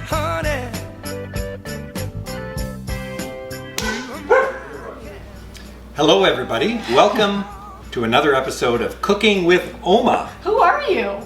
honey. Hello everybody, welcome to another episode of Cooking with Oma. Who are you?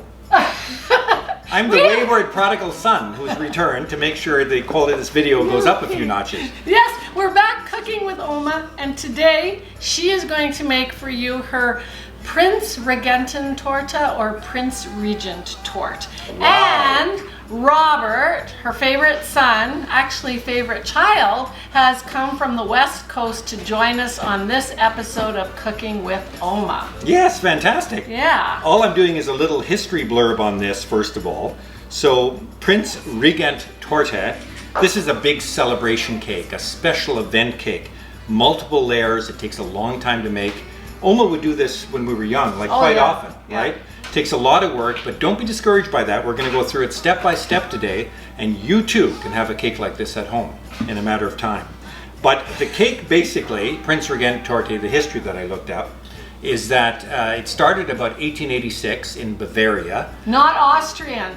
I'm the wayward prodigal son who's returned to make sure the quality of this video goes up a few notches. Yes, we're back cooking with Oma, and today she is going to make for you her Prinzregenten Torte or Prinzregent Torte. Wow. And Robert, her favorite son, actually favorite child, has come from the West Coast to join us on this episode of Cooking with Oma. Yes, fantastic. Yeah. All I'm doing is a little history blurb on this first of all. So, Prinzregent Torte, this is a big celebration cake, a special event cake. Multiple layers, it takes a long time to make. Oma would do this when we were young, quite often, right? Takes a lot of work, but don't be discouraged by that. We're going to go through it step by step today, and you too can have a cake like this at home in a matter of time. But the cake basically, Prinzregent Torte, the history that I looked up, is that it started about 1886 in Bavaria. Not Austrian.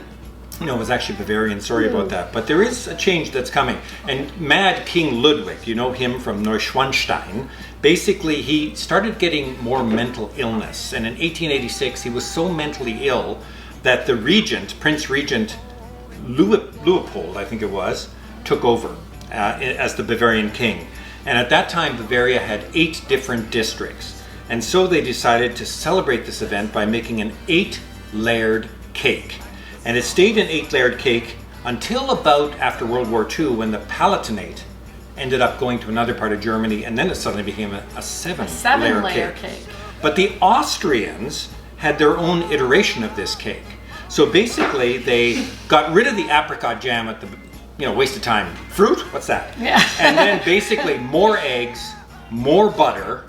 No, it was actually Bavarian, sorry about that. But there is a change that's coming. And Mad King Ludwig, you know him from Neuschwanstein, basically he started getting more mental illness. And in 1886 he was so mentally ill that the regent, Prince Regent Leopold, I think it was, took over as the Bavarian king. And at that time Bavaria had 8 different districts. And so they decided to celebrate this event by making an 8-layered cake. And it stayed an 8-layered cake until about after World War II, when the Palatinate ended up going to another part of Germany, and then it suddenly became a 7-layer cake. But the Austrians had their own iteration of this cake. So basically they got rid of the apricot jam at the, waste of time. Fruit? What's that? Yeah. And then basically more eggs, more butter,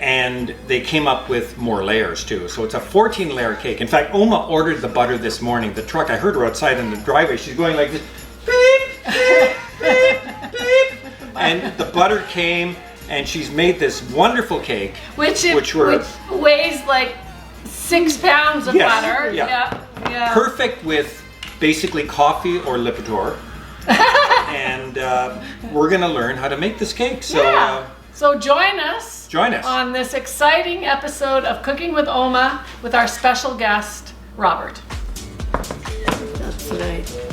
and they came up with more layers too. So it's a 14-layer cake. In fact, Oma ordered the butter this morning. The truck, I heard her outside in the driveway. She's going like this, beep, beep, beep, beep. And the butter came, and she's made this wonderful cake. Which weighs like 6 pounds of butter. Yeah. Yeah. Perfect with basically coffee or Lipitor. And we're gonna learn how to make this cake. So join us. Join us on this exciting episode of Cooking with Oma with our special guest, Robert. That's right.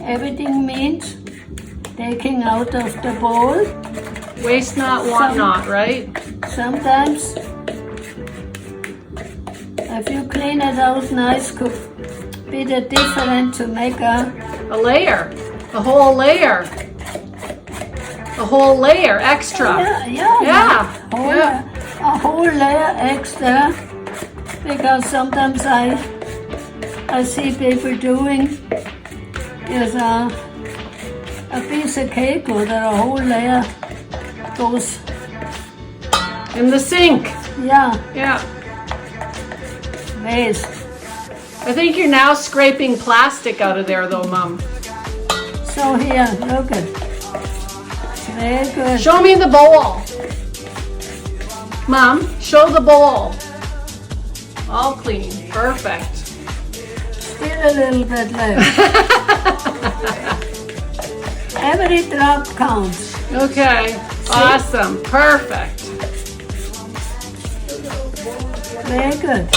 Everything means taking out of the bowl. Waste not, want not, right? Sometimes, if you clean it out nice, could be the different to make a layer, a whole layer. A whole layer extra. A whole layer extra, because sometimes I see people doing is a piece of cake or a whole layer goes In the sink. Yeah, Yeah. waste. I think you're now scraping plastic out of there though, Mom. So here, look it. Very good. Show me the bowl. Mom, show the bowl. All clean. Perfect. Still a little bit left. Every drop counts. Okay. Awesome. Perfect. Very good.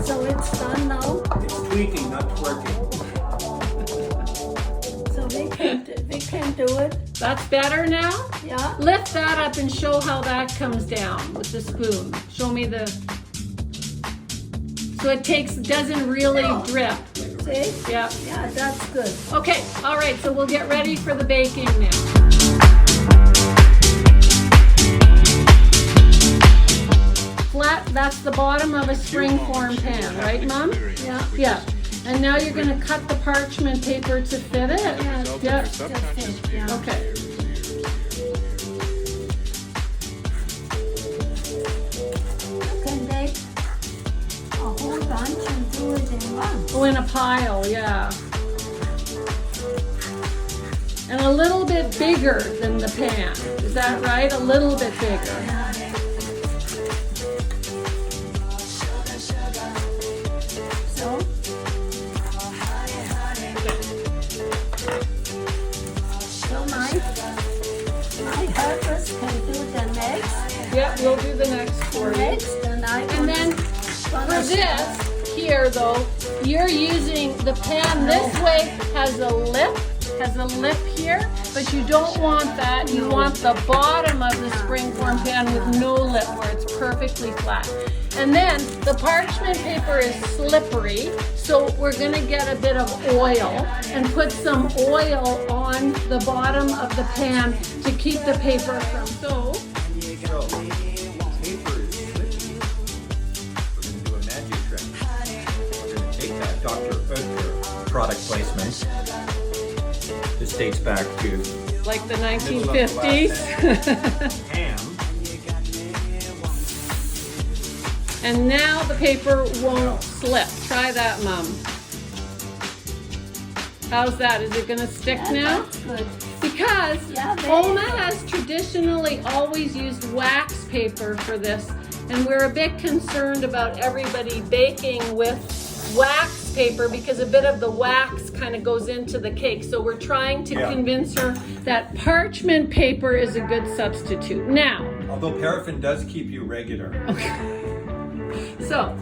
So it's done now. It's tweaking, not twerking. So we can do it. That's better now? Yeah. Lift that up and show how that comes down with the spoon. Show me the... So it doesn't really drip. See? Yeah. Yeah, that's good. Okay, all right, so we'll get ready for the baking now. Flat, that's the bottom of a springform pan, right, Mom? Yeah. Yeah. And now you're gonna cut the parchment paper to fit it? Yeah. Yeah. Just it, yeah. Okay. You can make a whole bunch and do it in one. Oh, in a pile, yeah. And a little bit bigger than the pan. Is that right? A little bit bigger. So, so my helpers can do the next. Yeah, we'll do the next for you. Next, and I And then for this here though, you're using the pan this way has a lip here, but you don't want that. You want the bottom of the springform pan with no lip where it's perfectly flat. And then the parchment paper is slippery, so we're gonna get a bit of oil and put some oil on the bottom of the pan to keep the paper from so. Paper is slippy. We're going to do a magic trick. We're going to take that Dr. Oetker product placement. This dates back to Like the 1950s. ham. And now the paper won't slip. Try that, Mom. How's that? Is it gonna stick now? that's good. Because Yeah, very Oma good. has traditionally always used wax paper for this, and we're a bit concerned about everybody baking with wax paper because a bit of the wax kind of goes into the cake. So we're trying to Yeah. convince her that parchment paper is a good substitute. Now, Although paraffin does keep you regular. so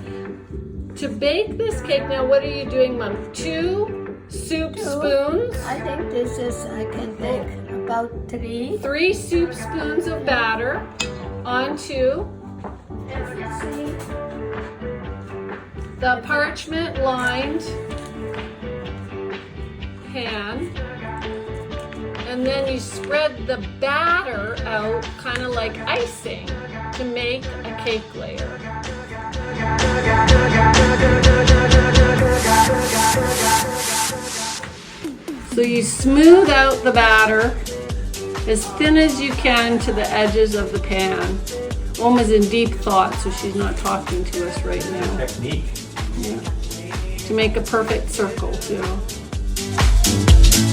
to bake this cake now, what are you doing, Mom? 2 soup spoons, I think this is, I can take about 3. 3 soup spoons of batter onto Everything. the parchment lined pan, and then you spread the batter out kind of like icing to make a cake layer. So you smooth out the batter as thin as you can to the edges of the pan. Oma's in deep thought, so she's not talking to us right now. Technique. Yeah. To make a perfect circle, too.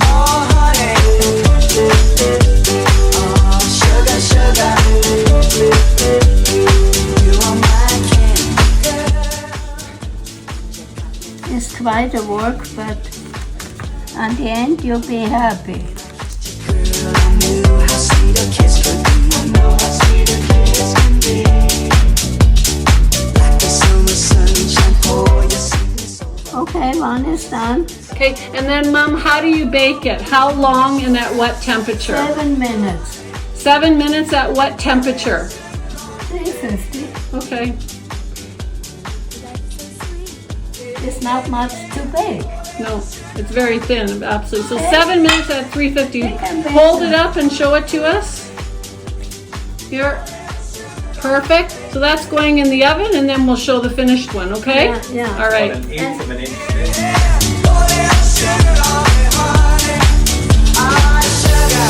Oh, honey. Oh, sugar, sugar. You are my candy. It's quite a work, but at the end you'll be happy. Girl, I knew how sweet a kiss could be. I know how sweet a kiss can be. Like the summer sunshine, pour your sweetness over. Okay, one is done. Okay, and then Mom, how do you bake it? How long and at what temperature? 7 minutes. 7 minutes at what temperature? 350. Okay. It's not much to bake. No, it's very thin, absolutely. So 7 minutes at 350. can bake Hold it them. up and show it to us. Here. Perfect. So that's going in the oven, and then we'll show the finished one, okay? Yeah. All right. About an eighth of an inch. Oh, yeah, sugar, honey. Ah, sugar.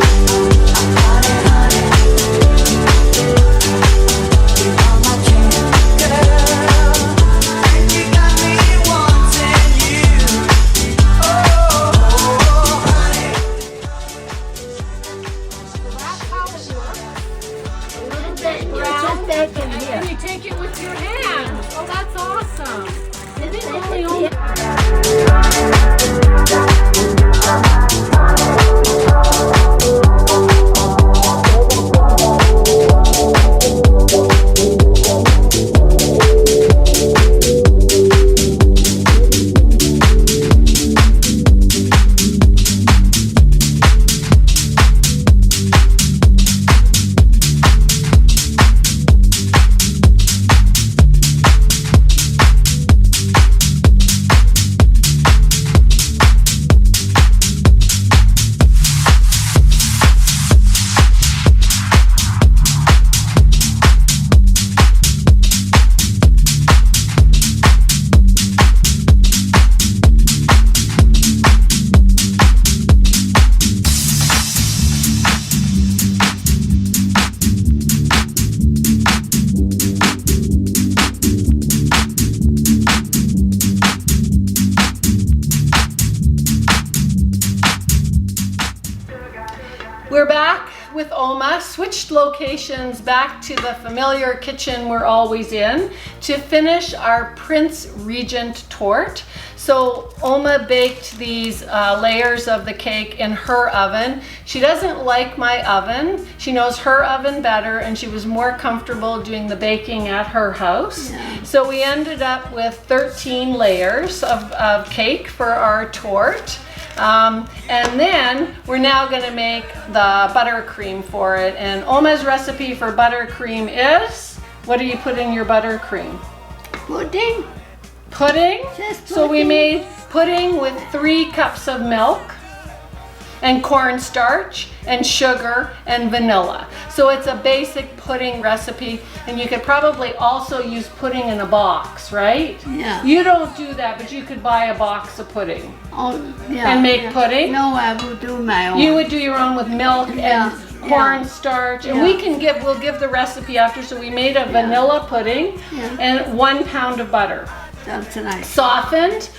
Honey, honey. You are my candy, girl. And you got me wanting you. Oh, honey. Just take it here. And you take it with your hands. Oh, that's awesome. Just take Only it on- here. We're back with Oma, switched locations back to the familiar kitchen we're always in to finish our Prinzregenten torte. So Oma baked these layers of the cake in her oven. She doesn't like my oven. She knows her oven better, and she was more comfortable doing the baking at her house. Yeah. So we ended up with 13 layers of cake for our torte. And then we're now going to make the buttercream for it. And Oma's recipe for buttercream is, what do you put in your buttercream? Pudding. Pudding. Just So we pudding. made pudding with 3 cups of milk and cornstarch and sugar and vanilla. So it's a basic pudding recipe, and you could probably also use pudding in a box, right? Yeah. You don't do that, but you could buy a box of pudding. Oh, yeah. And make yeah. pudding? No, I will do my own. You would do your own with milk Yeah, and cornstarch, and yeah. we'll give the recipe after. So we made a vanilla pudding Yeah. and 1 pound of butter. That's nice. Softened,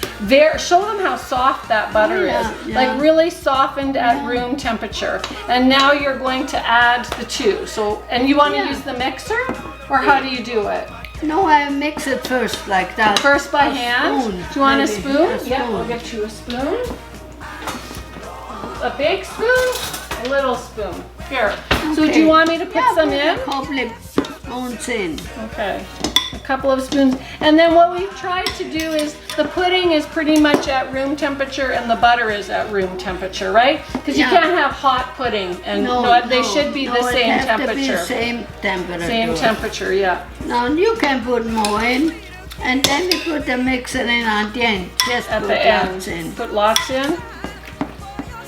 show them how soft that butter Yeah, is. yeah. Like really softened at room temperature. And now you're going to add the 2. So, and you want to Yeah. use the mixer, or how do do you do it? No, I mix it first like that. First by A hand? spoon, Do you want a maybe. spoon? A Yeah, spoon. I'll get you a spoon. A big spoon, a little spoon. Here. So do Okay. you want me to put Yeah, some put in? a couple of spoons in. Okay. A couple of spoons. And then what we've tried to do is the pudding is pretty much at room temperature and the butter is at room temperature, right? Because you Yeah. can't have hot pudding and they should be the it same has to be temperature. same temperature. Same temperature, yeah. Now you can put more in, and then we put the mixer in at the end. Just At put the lots end. in. Put lots in.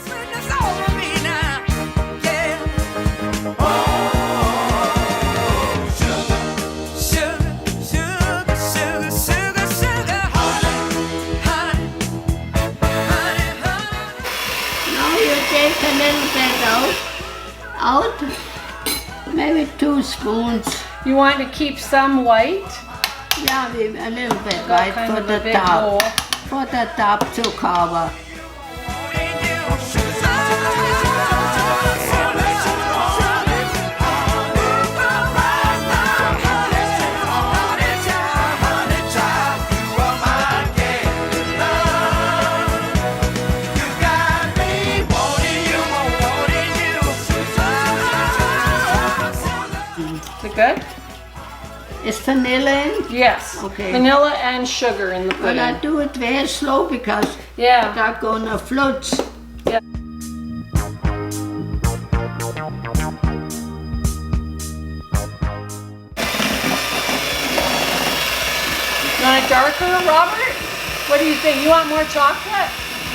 Sweetness over me now, yeah. Oh, sugar, sugar, sugar, sugar, sugar, honey, honey. take a little bit out. Maybe 2 spoons. You want to keep some white? Yeah, a little bit Got right kind for of a the big top. bowl. For the top to cover. Is it good? Is vanilla in? Yes. Okay. Vanilla and sugar in the But I pudding. do it very slow because Yeah. they're gonna float. Yeah. You want it darker, Robert? What do you think? You want more chocolate?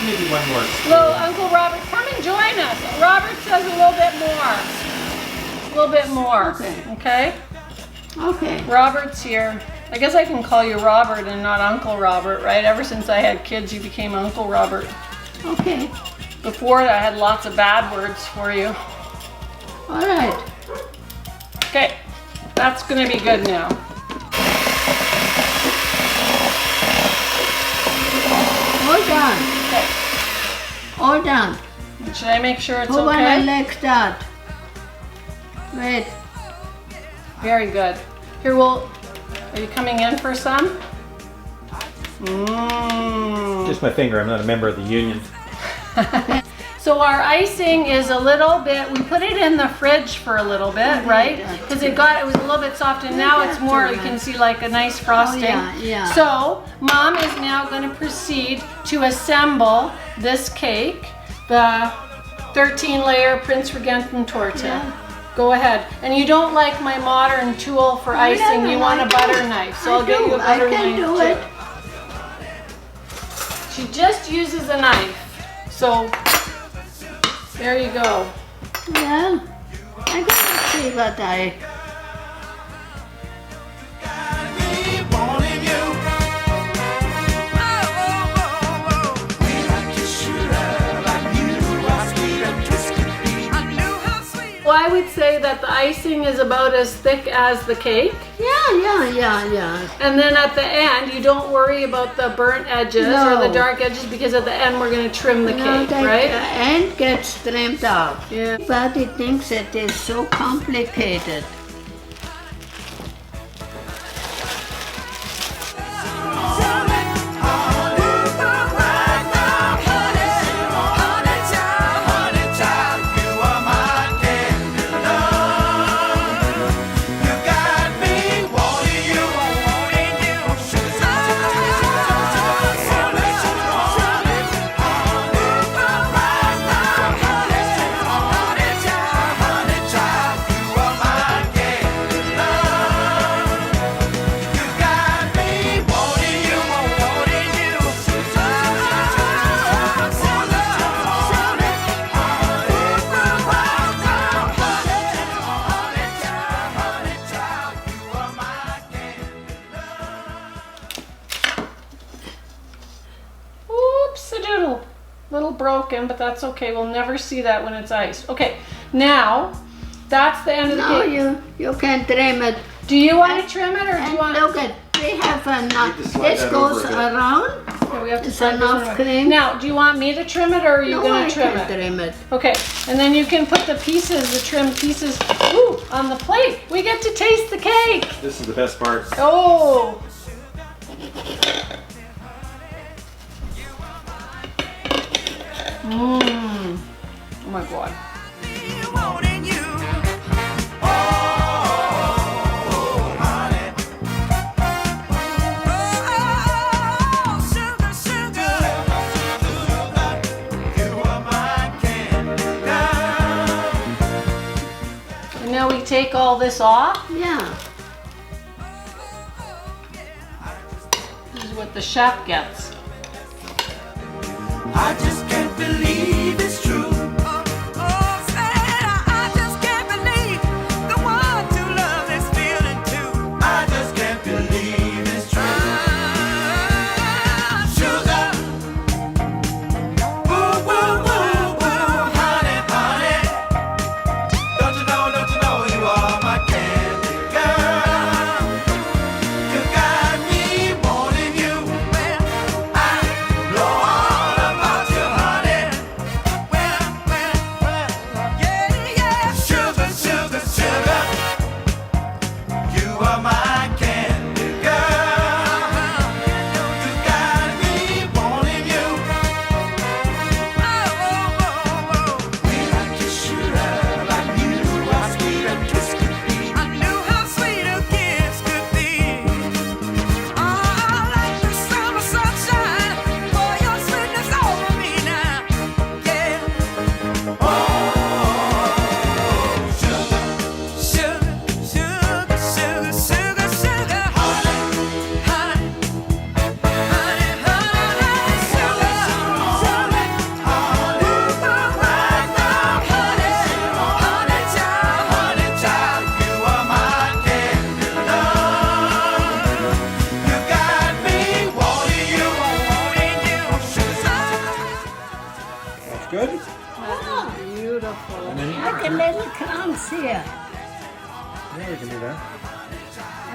Maybe one more. Well, Uncle Robert, come and join us. Robert says a little bit more. A little bit more. Okay? Okay. Robert's here. I guess I can call you Robert and not Uncle Robert, right? Ever since I had kids, you became Uncle Robert. Okay. Before I had lots of bad words for you. All right. Okay, that's gonna be good now. All done. Okay, All done. should I make sure it's Who wanna okay? like that? Wait. Very good. Here, are you coming in for some? Mmm. Just my finger. I'm not a member of the union. So our icing is a little bit, we put it in the fridge for a little bit, right? Because it was a little bit soft and now it's more, you can see like a nice frosting. yeah. So Mom is now going to proceed to assemble this cake, the 13-layer Prinzregenten Torte. Yeah. Go ahead. And you don't like my modern tool for icing, you want a butter knife. So I'll get you a butter knife I can do too. it. She just uses a knife. So there you go. Yeah. I gotta see what I. Well, I would say that the icing is about as thick as the cake. Yeah. And then at the end, you don't worry about the burnt edges or the No. dark edges because at the end we're going to trim the No, cake, that right? end gets trimmed off. Yeah. Everybody thinks it is so complicated. Oops-a-doodle. Little broken, but that's okay. We'll never see that when it's iced. Okay, now that's the end of the No, cake. you can trim it. Do you want to trim it or do And you want look at, we have enough. to slide This that goes over a bit. around. Yeah, we have to It's slide this enough one away. cream. Now, do you want me to trim it or are you No, going I to trim can it? trim it. Okay, and then you can put the pieces, the trimmed pieces, on the plate. We get to taste the cake. This is the best part. Oh. Mmm. Oh my God. And now we take all this off. Yeah. This is what the chef gets. I just can't believe it's true. I just can't believe it's true. Sugar. Ooh, ooh, ooh, ooh, honey. Good? That is beautiful. And then Like a little crumbs here. yeah, we can do that.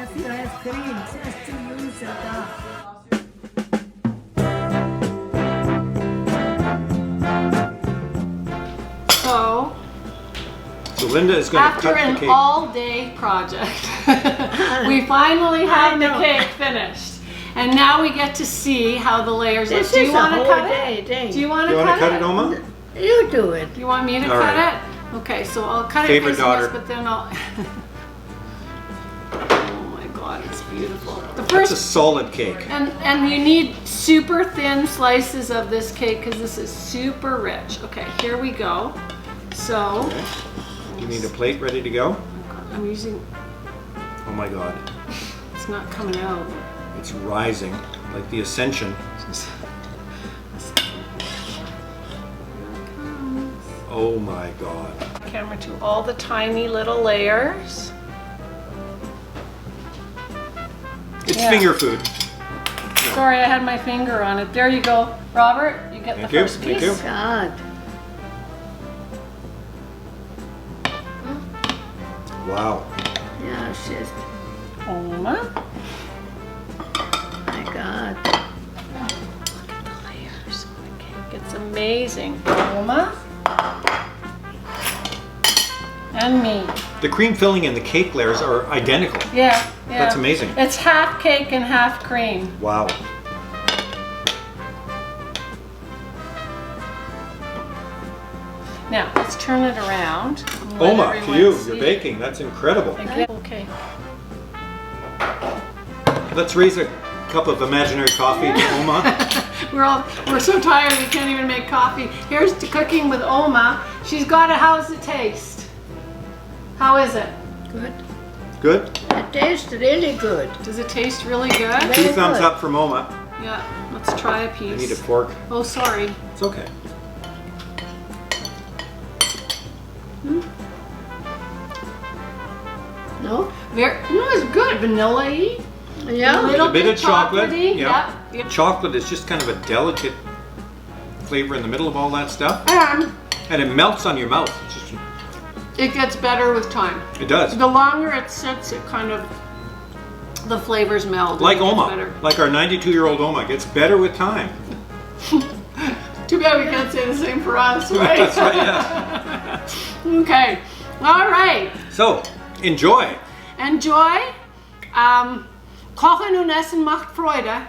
If you have cream, just to use it up. So, Linda is going to after cut the an cake. all-day project, we finally have the cake finished. And now we get to see how the layers look. This Do you is a want to whole cut day it? thing. Do you want You to want cut to cut it, Oma? You do it. You want me to All cut right. it? Okay, so I'll cut Favorite it daughter. but then I'll... Oh my God, it's beautiful. The That's first a solid cake. And you need super thin slices of this cake because this is super rich. Okay, here we go. So Okay. You need a plate ready to go? I'm using, Oh my God. it's not coming out. It's rising like the ascension. Just- Oh my God. Camera to all the tiny little layers. It's Yeah. finger food. Sorry, I had my finger on it. There you go. Robert, you get Thank the you, first thank piece. you. God. Wow. Yeah, she's, Oma. my God. Look at the layers on the cake. It's amazing. Oma. And me. The cream filling and the cake layers are identical. Yeah, yeah. That's amazing. It's half cake and half cream. Wow. Now, let's turn it around. and let Oma, to everyone you, see. you're baking. That's incredible. Okay. Let's raise a cup of imaginary coffee to Oma. We're so tired we can't even make coffee. Here's to cooking with Oma. She's got it. How's it taste? How is it? Good. Good? It tastes really good. Does it taste really good? Two Very thumbs good. up from Oma. Yeah. Let's try a I need a piece. fork. Oh, sorry. It's okay. No? No, it's good. Vanilla-y. Yeah. Little A bit of chocolate. chocolatey. Yeah. Yep. Chocolate is just kind of a delicate flavor in the middle of all that stuff. And And it melts on your mouth. It's just, it gets better with time. it does. The longer it sits, it kind of, the flavors meld. Like It gets Oma. better. Like our 92-year-old Oma. It gets better with time. Too bad we can't say the same for us, right? That's right, yeah. Okay. All right. So, enjoy. Enjoy. Kochen und Essen macht Freude.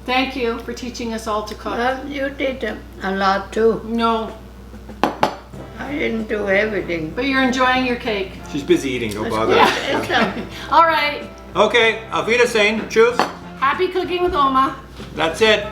Thank you for teaching us all to cook. You did a lot too. No, I didn't do everything. but you're enjoying your cake. She's busy eating, don't bother. All right. Okay, auf Wiedersehen. Tschüss. Happy cooking with Oma. That's it.